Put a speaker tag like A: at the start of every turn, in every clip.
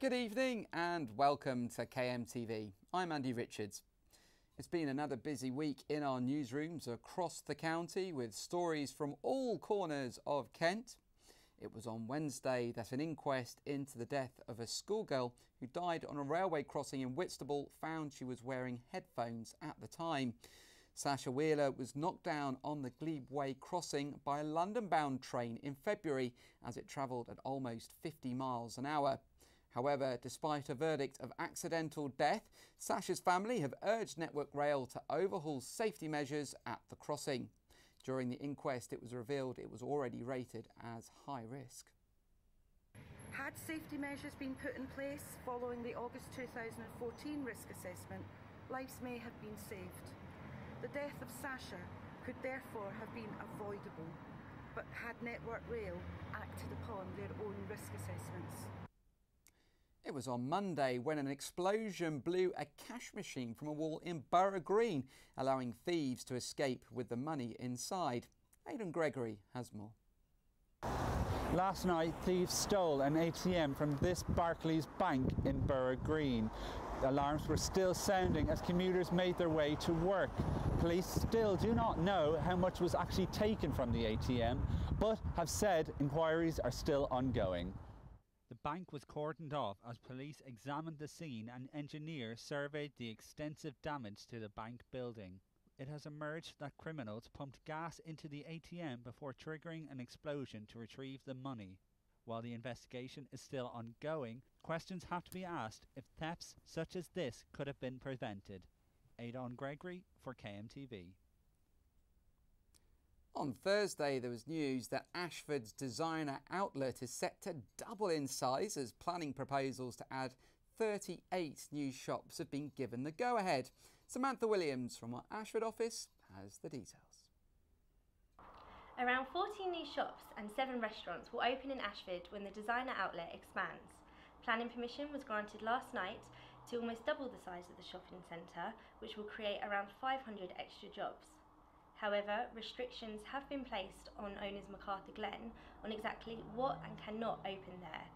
A: Good evening and welcome to KMTV. I'm Andy Richards. It's been another busy week in our newsrooms across the county with stories from all corners of Kent. It was on Wednesday that an inquest into the death of a schoolgirl who died on a railway crossing in Whitstable found she was wearing headphones at the time. Sasha Wheeler was knocked down on the Glebe Way crossing by a London-bound train in February as it travelled at almost 50 miles an hour. However, despite a verdict of accidental death, Sasha's family have urged Network Rail to overhaul safety measures at the crossing. During the inquest, it was revealed it was already rated as high risk.
B: Had safety measures been put in place following the August 2014 risk assessment, lives may have been saved. The death of Sasha could therefore have been avoidable, but had Network Rail acted upon their own risk assessments.
A: It was on Monday when an explosion blew a cash machine from a wall in Borough Green, allowing thieves to escape with the money inside. Aidan Gregory has more.
C: Last night, thieves stole an ATM from this Barclays bank in Borough Green. Alarms were still sounding as commuters made their way to work. Police still do not know how much was actually taken from the ATM, but have said inquiries are still ongoing. The bank was cordoned off as police examined the scene and engineers surveyed the extensive damage to the bank building. It has emerged that criminals pumped gas into the ATM before triggering an explosion to retrieve the money. While the investigation is still ongoing, questions have to be asked if thefts such as this could have been prevented. Aidan Gregory for KMTV.
A: On Thursday, there was news that Ashford's designer outlet is set to double in size as planning proposals to add 38 new shops have been given the go-ahead. Samantha Williams from our Ashford office has the details.
D: Around 14 new shops and 7 restaurants will open in Ashford when the designer outlet expands. Planning permission was granted last night to almost double the size of the shopping centre, which will create around 500 extra jobs. However, restrictions have been placed on owners MacArthur Glen on exactly what and cannot open there.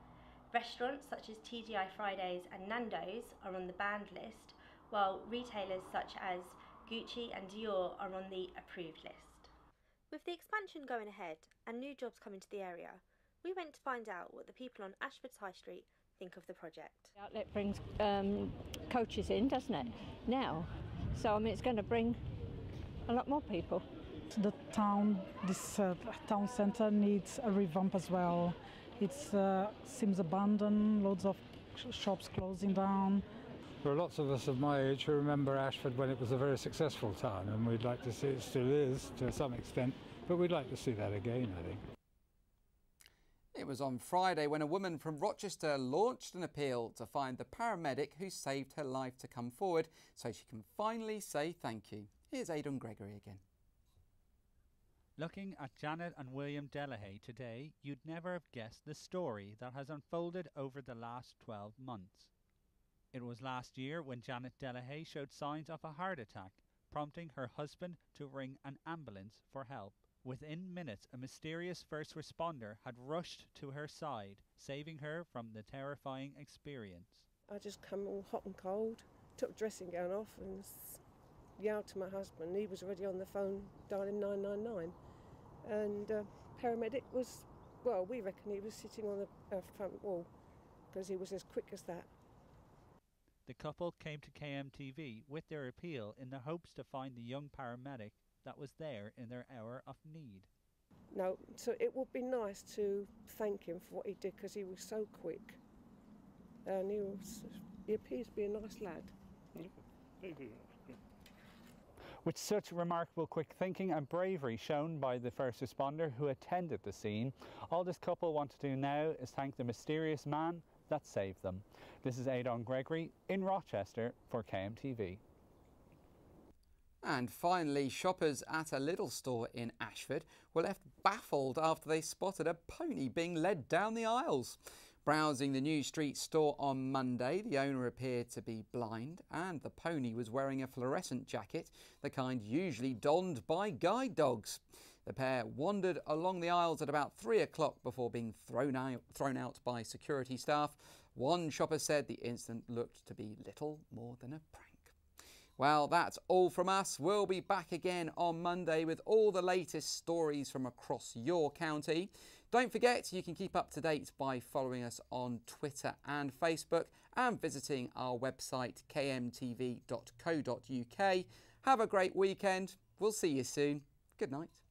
D: Restaurants such as TGI Fridays and Nando's are on the banned list, while retailers such as Gucci and Dior are on the approved list.
E: With the expansion going ahead and new jobs coming to the area, we went to find out what the people on Ashford's High Street think of the project.
F: The outlet brings coaches in, doesn't it, now? So, I mean, it's going to bring a lot more people.
G: The town, this town centre needs a revamp as well. It seems abandoned, loads of shops closing down.
H: There are lots of us of my age who remember Ashford when it was a very successful town, and we'd like to see it still is to some extent, but we'd like to see that again, I think.
A: It was on Friday when a woman from Rochester launched an appeal to find the paramedic who saved her life to come forward so she can finally say thank you. Here's Aidan Gregory again.
C: Looking at Janet and William Delahaye today, you'd never have guessed the story that has unfolded over the last 12 months. It was last year when Janet Delahaye showed signs of a heart attack, prompting her husband to ring an ambulance for help. Within minutes, a mysterious first responder had rushed to her side, saving her from the terrifying experience.
I: I just come all hot and cold, took the dressing gown off and yelled to my husband. He was already on the phone dialing 999, and paramedic was, well, we reckon he was sitting on the front wall because he was as quick as that.
C: The couple came to KMTV with their appeal in the hopes to find the young paramedic that was there in their hour of need.
I: No, so it would be nice to thank him for what he did because he was so quick, and he appears to be a nice lad.
C: With such remarkable quick thinking and bravery shown by the first responder who attended the scene, all this couple want to do now is thank the mysterious man that saved them. This is Aidan Gregory in Rochester for KMTV.
A: And finally, shoppers at a Lidl store in Ashford were left baffled after they spotted a pony being led down the aisles. Browsing the New Street store on Monday, the owner appeared to be blind and the pony was wearing a fluorescent jacket, the kind usually donned by guide dogs. The pair wandered along the aisles at about 3 o'clock before being thrown out by security staff. One shopper said the incident looked to be little more than a prank. Well, that's all from us. We'll be back again on Monday with all the latest stories from across your county. Don't forget, you can keep up to date by following us on Twitter and Facebook and visiting our website kmtv.co.uk. Have a great weekend. We'll see you soon. Good night.